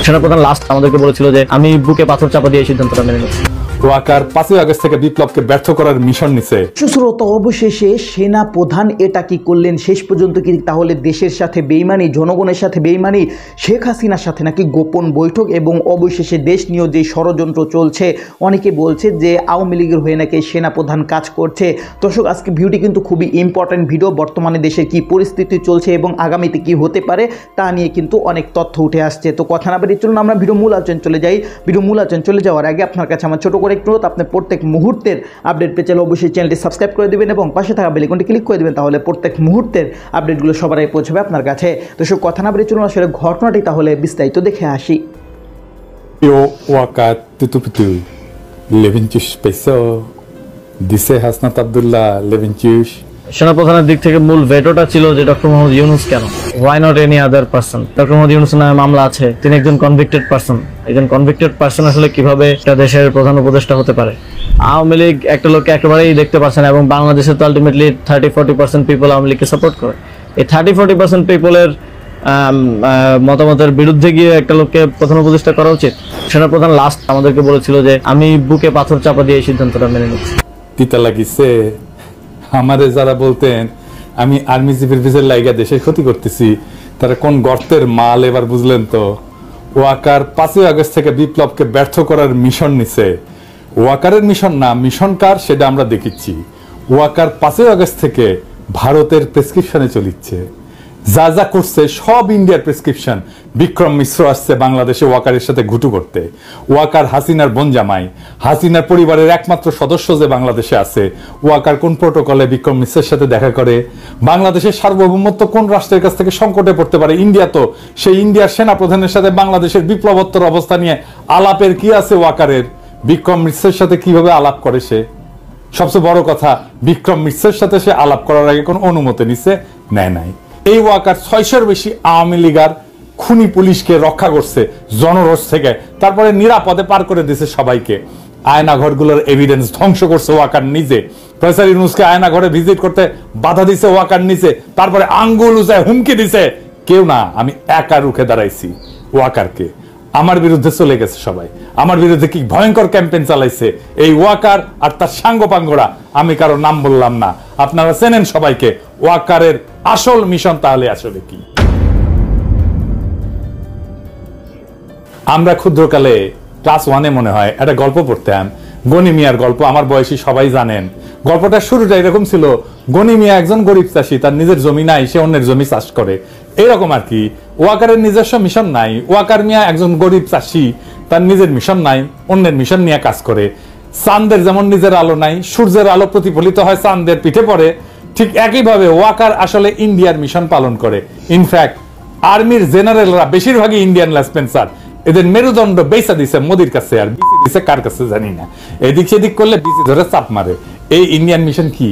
সেনাপ্রধান লাস্ট আমাদেরকে বলেছিল যে আমি বুকে পাথর চাপা দিয়ে সিদ্ধান্তটা মেনে নিচ্ছি। ওয়াকার 5ই আগস্ট থেকে বিপ্লবকে ব্যর্থ করার মিশন নিছে। সুশ্রোতা, অবশেষে সেনা প্রধান এটা কি করলেন? শেষ পর্যন্ত কি তাহলে দেশের সাথে বেইমানি, জনগণের সাথে বেইমানি, শেখ হাসিনার সাথে নাকি গোপন বৈঠক এবং অবশেষে দেশ নিয়ে যে ষড়যন্ত্র চলছে, অনেকে বলছে যে আওয়ামী লীগের হয়ে নাকি সেনা প্রধান কাজ করছে। দর্শক, আজকে ভিডিওটি কিন্তু খুবই ইম্পর্টেন্ট ভিডিও। বর্তমানে দেশের কি পরিস্থিতি চলছে এবং আগামীতে কি হতে পারে তা নিয়ে কিন্তু অনেক তথ্য উঠে আসছে। তো কথা না বাড়িয়ে চলুন আমরা ভিডিও মূল আলোচনা চলে যাই। ভিডিও মূল আলোচনা চলে যাওয়ার আগে আপনার কাছে আমার ছোট একটু অনুরোধ, আপনি প্রত্যেক মুহূর্তের আপডেট পেতে চাইলে অবশ্যই চ্যানেলটি সাবস্ক্রাইব করে দিবেন এবং পাশে থাকা বেল আইকনটি ক্লিক করে দিবেন, তাহলে প্রত্যেক মুহূর্তের আপডেটগুলো সবার আগে পৌঁছাবে আপনার কাছে। তো সব কথা না বাড়িয়ে চলুন আসলে ঘটনাটি তাহলে বিস্তারিত দেখে আসি। ওয়াকার তুতুপিতু লেভিনচুস পেছো দিছে হাসনাত আব্দুল্লাহ লেভিনচুস। সেনাপ্রধানের দিক থেকে মূল ভেটোটা ছিল যে ডক্টর মোহাম্মদ ইউনূস কেন, why not any other person. Doctor Mohammad Yunus নামে মামলা আছে, তিনি একজন কনভিক্টেড পারসন। একজন কনভিক্টেড পারসন আসলে কিভাবে একটা দেশের প্রধান উপদেষ্টা হতে পারে? আওয়ামী লীগ একটা লোককে একেবারেই দেখতে পারছে না এবং বাংলাদেশে তো আলটিমেটলি 30-40% পিপল আওয়ামী লীগকে সাপোর্ট করে। এই 30-40% পিপলের মতামতের বিরুদ্ধে গিয়ে একটা লোককে প্রধান উপদেষ্টা করা উচিত? সেনাপ্রধান লাস্ট আমাদেরকে বলেছিল যে আমি বুকে পাথর চাপা দিয়ে সিদ্ধান্তটা মেনে নিচ্ছি। তিতা লাগিছে আমারে যারা বলতেন আমি আর্মি চিফের পিছের লাইগা দেশের ক্ষতি করতেছি, তারা কোন গর্তের মাল এবার বুঝলেন তো। ওয়াকার 5ই আগস্ট থেকে বিপ্লবকে ব্যর্থ করার মিশন নিছে। ওয়াকারের মিশন না, মিশন কার সেটা আমরা দেখিচ্ছি। ওয়াকার 5ই আগস্ট থেকে ভারতের প্রেসক্রিপশনে চলিচ্ছে, যা যা করছে সব ইন্ডিয়ার প্রেসক্রিপশন। বিক্রম মিশ্র আসছে বাংলাদেশে ওয়াকারের সাথে ঘুটু করতে। ওয়াকার হাসিনার বোন জামাই, হাসিনার পরিবারের একমাত্র সদস্য যে বাংলাদেশে আছে। ওয়াকার কোন প্রোটোকলে বিক্রম মিশ্রের সাথে দেখা করে? বাংলাদেশের সার্বভৌমত্ব কোন রাষ্ট্রের কাছ থেকে সংকটে পড়তে পারে? ইন্ডিয়া তো। সেই ইন্ডিয়ার সেনাপ্রধানের সাথে বাংলাদেশের বিপ্লবোত্তর অবস্থা নিয়ে আলাপের কি আছে ওয়াকারের? বিক্রম মিশ্রের সাথে কিভাবে আলাপ করে সে? সবচেয়ে বড় কথা, বিক্রম মিশ্রের সাথে সে আলাপ করার আগে কোন অনুমতি নিছে? নেয় নাই। এই ওয়াকার 600-র বেশি আওয়ামী লীগার খুনি পুলিশকে রক্ষা করছে জনরোষ থেকে, তারপরে নিরাপদে পার করে দিয়েছে সবাইকে। আয়নাঘরগুলোর এভিডেন্স ধ্বংস করছে ওয়াকার নিজে। প্রফেসর ইউনূসকে আয়নাঘরে ভিজিট করতে বাধা দিছে ওয়াকার নিজে, তারপরে আঙ্গুল উঁচায় হুমকি দিছে। কেউ না, আমি একা রুখে দাঁড়াইছি ওয়াকারকে। আমার বিরুদ্ধে চলে গেছে সবাই, আমার বিরুদ্ধে কি ভয়ঙ্কর ক্যাম্পেইন চালাইছে এই ওয়াকার আর তার সাঙ্গপাঙ্গরা। আমি কারো নাম বললাম না, আপনারা চেনেন সবাইকে। ওয়াকারের আসল মিশন তাহলে আসলে কি? আমরা ক্ষুদ্রকালে ক্লাস 1-এ মনে হয় একটা গল্প পড়তাম, গনি মিয়ার গল্প। আমার বয়সী সবাই জানেন। গল্পটার শুরুটা এরকম ছিল, গনি মিয়া একজন গরিব চাষী, তার নিজের জমি নাই, সে অন্যের জমি চাষ করে, এরকম আর কি। ওয়াকারের নিজস্ব মিশন নাই। ওয়াকার মিয়া একজন গরিব চাষী, তার নিজের মিশন নাই, অন্যের মিশন নিয়ে কাজ করে। চাঁদের যেমন নিজের আলো নাই, সূর্যের আলো প্রতিফলিত হয় চাঁদের পিঠে পড়ে, ঠিক একইভাবে ওয়াকার আসলে ইন্ডিয়ার মিশন পালন করে। ইনফ্যাক্ট আর্মির জেনারেলরা বেশিরভাগই ইন্ডিয়ান লেসপেন্সার। এদের মেরুদণ্ড বেচা দিছে মোদির কাছে, আর বিসি দিছে কার কাছে জানি না। এদিক সেদিক করলে বিসি ধরে চাপ মারে। এই ইন্ডিয়ান মিশন কি?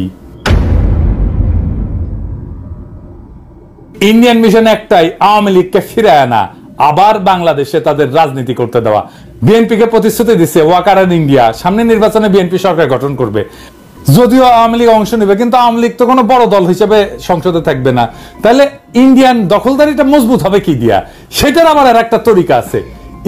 ইন্ডিয়ান মিশন একটাই, আওয়ামী লীগকে ফিরে আনা, আবার বাংলাদেশে তাদের রাজনীতি করতে দেওয়া। বিএনপিকে প্রতিশ্রুতি দিচ্ছে ওয়াকার আর ইন্ডিয়া সামনে নির্বাচনে বিএনপি সরকার গঠন করবে। যদিও আওয়ামী লীগ অংশ নেবে, কিন্তু আওয়ামী লীগ তো কোনো বড় দল হিসেবে সংসদে থাকবে না। তাহলে ইন্ডিয়ান দখলদারিটা মজবুত হবে কি দিয়া? সেটার আবার আর একটা তরিকা আছে।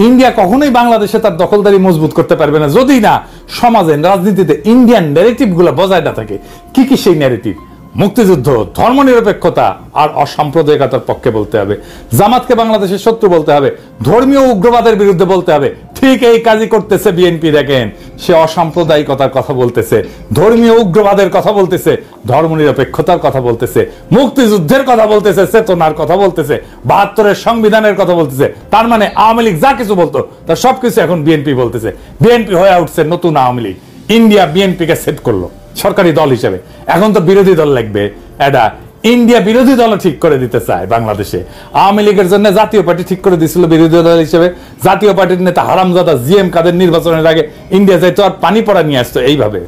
ইন্ডিয়া কখনোই বাংলাদেশে তার দখলদারি মজবুত করতে পারবে না যদি না সমাজে, রাজনীতিতে ইন্ডিয়ান ন্যারেটিভ গুলো বজায় না থাকে। কি কি সেই ন্যারেটিভ? মুক্তিযুদ্ধ, ধর্মনিরপেক্ষতা আর অসাম্প্রদায়িকতার পক্ষে বলতে হবে। জামাতকে বাংলাদেশের শত্রু বলতে হবে, ধর্মীয় উগ্রবাদের বিরুদ্ধে বলতে হবে। ঠিক এই কাজই করতেছে বিএনপি। দেখেন, সে অসাম্প্রদায়িকতার কথা বলতেছে, ধর্মীয় উগ্রবাদের কথা বলতেছে, ধর্মনিরপেক্ষতার কথা বলতেছে, মুক্তিযুদ্ধের কথা বলতেছে, চেতনার কথা বলতেছে, 72-এর সংবিধানের কথা বলতেছে। তার মানে আওয়ামী লীগ যা কিছু বলতো তার সবকিছু এখন বিএনপি বলতেছে। বিএনপি হয়ে উঠছে নতুন আওয়ামী লীগ। ইন্ডিয়া বিএনপিকে সেট করলো সরকারি দল হিসেবে। এখন তো বিরোধী দল লাগবে। এটা ইন্ডিয়া বিরোধী দল ঠিক করে দিতে চায় বাংলাদেশে। আওয়ামী লীগের জন্য জাতীয় পার্টি ঠিক করে দিয়েছিল বিরোধী দল হিসেবে। জাতীয় পার্টির নেতা হারামজাদা জিএম কাদের নির্বাচনের আগে ইন্ডিয়া যাইতো আর পানি পড়া নিয়ে আসতো এইভাবে।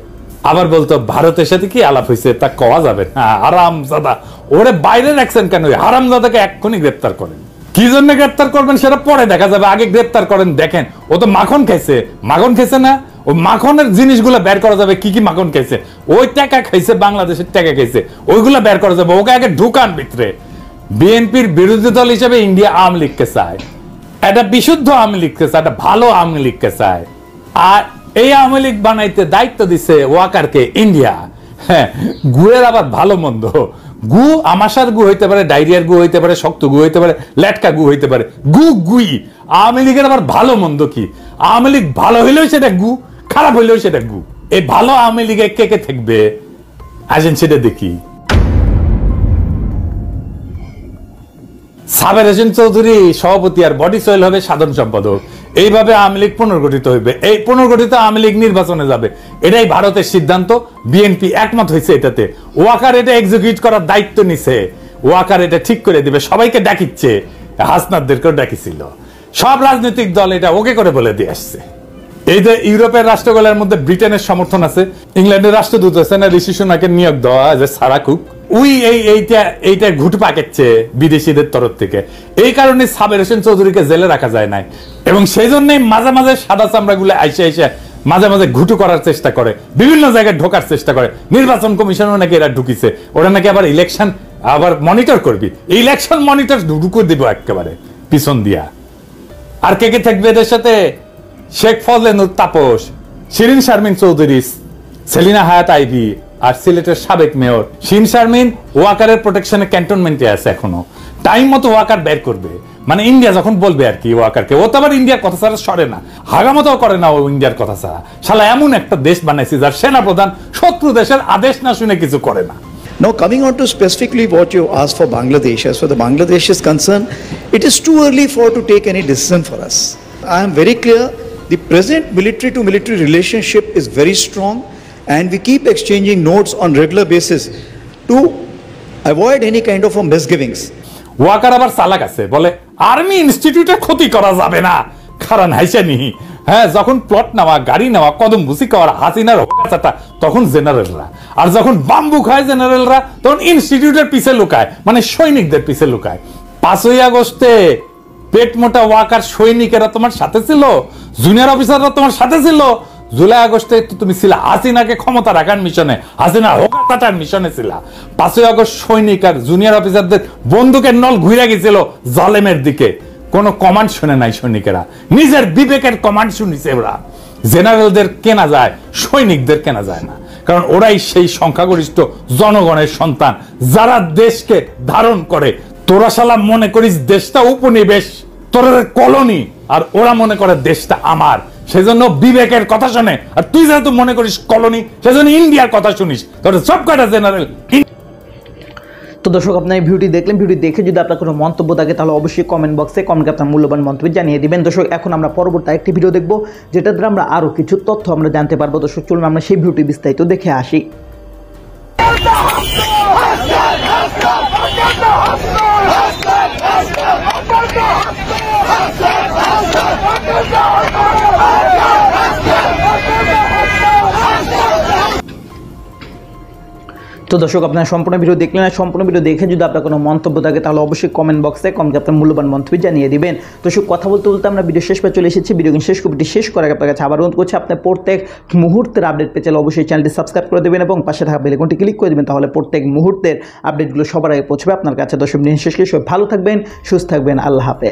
আবার বলতো ভারতের সাথে কি আলাপ হয়েছে তা কওয়া যাবে না। হারামজাদা, ওরে বাইরে রাখছেন কেন? হারামজাদাকে এক্ষুনি গ্রেপ্তার করেন। কি জন্য গ্রেপ্তার করবেন সেটা পরে দেখা যাবে, আগে গ্রেপ্তার করেন। দেখেন, ও তো মাখন খাইছে। মাখন খাইছে না? ওই মাখনের জিনিসগুলো বের করা যাবে। কি কি মাখন খাইছে? ওই টাকা খাইছে, বাংলাদেশের টাকা খাইছে, ওইগুলো বের করা যাবে। ওকে আগে ঢুকান ভিতরে। বিএনপির বিরোধী দল হিসেবে ইন্ডিয়া আওয়ামী লীগকে চায়, একটা বিশুদ্ধ আওয়ামী লীগকে চায়, একটা ভালো আওয়ামী লীগকে চায়। আর এই আওয়ামী লীগ বানাইতে দায়িত্ব দিছে ওয়াকারকে ইন্ডিয়া। হ্যাঁ, গুয়ের আবার ভালো মন্দ, গু আমাশার গু হইতে পারে, ডায়রিয়ার গু হইতে পারে, শক্ত গু হইতে পারে, লেটকা গু হইতে পারে, গু গুই। আওয়ামী লীগের আবার ভালো মন্দ কি? আওয়ামী লীগ ভালো হইলেও সেটা গু, খারাপ হইলেও সেটা গু। এই ভালো আওয়ামী লীগে কে কে থাকবে আসেন সেটা দেখি। সাবের হোসেন চৌধুরী সভাপতি আর বডি সোহেল হবে সাধারণ সম্পাদক। এইভাবে আওয়ামী লীগ পুনর্গঠিত হইবে। এই পুনর্গঠিত আওয়ামী লীগ নির্বাচনে যাবে, এটাই ভারতের সিদ্ধান্ত। বিএনপি একমত হয়েছে এটাতে। ওয়াকার এটা এক্সিকিউট করার দায়িত্ব নিছে, ওয়াকার এটা ঠিক করে দিবে। সবাইকে ডাকিচ্ছে, হাসনাতদেরকেও ডাকিছিল। সব রাজনৈতিক দল এটা ওকে করে বলে দিয়ে আসছে। এই যে ইউরোপের রাষ্ট্রগুলোর মধ্যে ব্রিটেনের সমর্থন আছে, ইংল্যান্ডের রাষ্ট্রদূত আছে না ঋষি সুনাকে নিয়োগ দেওয়া যে সারা কুক, এইটা ঘুট পাকাচ্ছে বিদেশিদের তরফ থেকে। এই কারণে সাবের হোসেন চৌধুরীকে জেলে রাখা যায় নাই, এবং সেই জন্যই মাঝে মাঝে সাদা চামড়া গুলো আইসে মাঝে মাঝে ঘুটু করার চেষ্টা করে, বিভিন্ন জায়গায় ঢোকার চেষ্টা করে। নির্বাচন কমিশনও নাকি এরা ঢুকিছে, ওরা নাকি আবার ইলেকশন আবার মনিটর করবি, ইলেকশন মনিটর ঢুকু দিব একেবারে পিছন দিয়া। আর কে কে থাকবে এদের সাথে? শেখ ফজলে নূর তাপস, শিরিন শারমিন চৌধুরী, সেলিনা হায়াত আইভি, আর সিলেটের সাবেক মেয়র শিন শারমিন ওয়াকারের প্রোটেকশনে ক্যান্টনমেন্টে আছে এখনো। টাইম মতো ওয়াকার বের করবে, মানে ইন্ডিয়া যখন বলবে আর কি ওয়াকারকে। ও তো আবার ইন্ডিয়ার কথা ছাড়া সরে না, হাগামতাও করে না ও ইন্ডিয়ার কথা ছাড়া। শালা এমন একটা দেশ বানাইছে যার সেনাপ্রধান শত্রু দেশের আদেশ না শুনে কিছু করে না। Now, coming on to specifically what you asked for Bangladesh, as for the Bangladesh is concerned, it is too early to take any decision for us. I am very clear, the present military to military relationship is very strong, and we keep exchanging notes on regular basis to avoid any kind of a misgivings. Waker আবার চালাক আছে, বলে army ইনস্টিটিউটে ক্ষতি করা যাবে না, কারণ হাইসানি। হ্যাঁ, যখন প্লট নেওয়া, গাড়ি নেওয়া, কদম বুসি করার হাসিনার হোকাচাটা, তখন জেনারেলরা, আর যখন বাম্বু খায় জেনারেলরা, তখন ইনস্টিটিউটের পিছে লুকায়, মানে সৈনিকদের পিছে লুকায়। 5ই আগস্টে পেট মোটা ওয়াকার সৈনিকেরা তোমার সাথে ছিল, জুনিয়র অফিসাররা তোমার সাথে ছিল। জুলাই আগস্টে তো তুমি ছিল হাসিনাকে ক্ষমতা রাখার মিশনে, হাসিনা হোকাচাটার মিশনে ছিল। 5ই আগস্ট সৈনিক আর জুনিয়র অফিসারদের বন্দুকের নল ঘুরে গেছিল জালেমের দিকে। কোন কমান্ড শুনে নাই সৈনিকেরা, নিজের বিবেকের কমান্ড শুনিছে ওরা। জেনারেলদের কেনা যায়, সৈনিকদের কেনা যায় না, কারণ ওরাই সেই সংখ্যাগরিষ্ঠ জনগণের সন্তান যারা দেশকে ধারণ করে। তোরা শালা মনে করিস দেশটা উপনিবেশ, তোরা কলোনি, আর ওরা মনে করে দেশটা আমার, সেজন্য বিবেকের কথা শোনে। আর তুই যেহেতু মনে করিস কলোনি, সেজন্য ইন্ডিয়ার কথা শুনিস। তোর সব কটা জেনারেল। তো দর্শক, আপনার এই ভিডিওটি দেখলেন। ভিডিও দেখে যদি আপনার কোনো মন্তব্য থাকে তাহলে অবশ্যই কমেন্ট বক্সে আপনার মূল্যবান মন্তব্য জানিয়ে দিবেন। দর্শক, এখন আমরা পরবর্তী একটি ভিডিও দেখবো, যেটা দ্বারা আমরা আরও কিছু তথ্য আমরা জানতে পারবো। দর্শক, চলুন আমরা সেই ভিডিওটি বিস্তারিত দেখে আসি। তো দর্শক, আপনারা সম্পূর্ণ ভিডিও দেখলেন। আর সম্পূর্ণ ভিডিও দেখে যদি আপনার কোনো মন্তব্য থাকে তাহলে অবশ্যই কমেন্ট বক্সে আপনার মূল্যবান মন্তব্য জানিয়ে দিবেন। দর্শক, কথা বলতে বলতে আমরা ভিডিও শেষ পর্যন্ত চলে এসেছি। ভিডিও শেষ করার আগে আপনার কাছে আবার অনুরোধ করছি, আপনি প্রত্যেক মুহূর্তের আপডেট পেতে অবশ্যই চ্যানেলটি সাবস্ক্রাইব করে দেবেন এবং পাশে থাকা বেল আইকনটি ক্লিক করে দেবেন, তাহলে প্রত্যেক মুহূর্তের আপডেটগুলো সবার আগে পৌঁছবে আপনার কাছে। দর্শক, দিন শেষ করে সবাই ভালো থাকবেন, সুস্থ থাকবেন। আল্লাহ হাফেজ।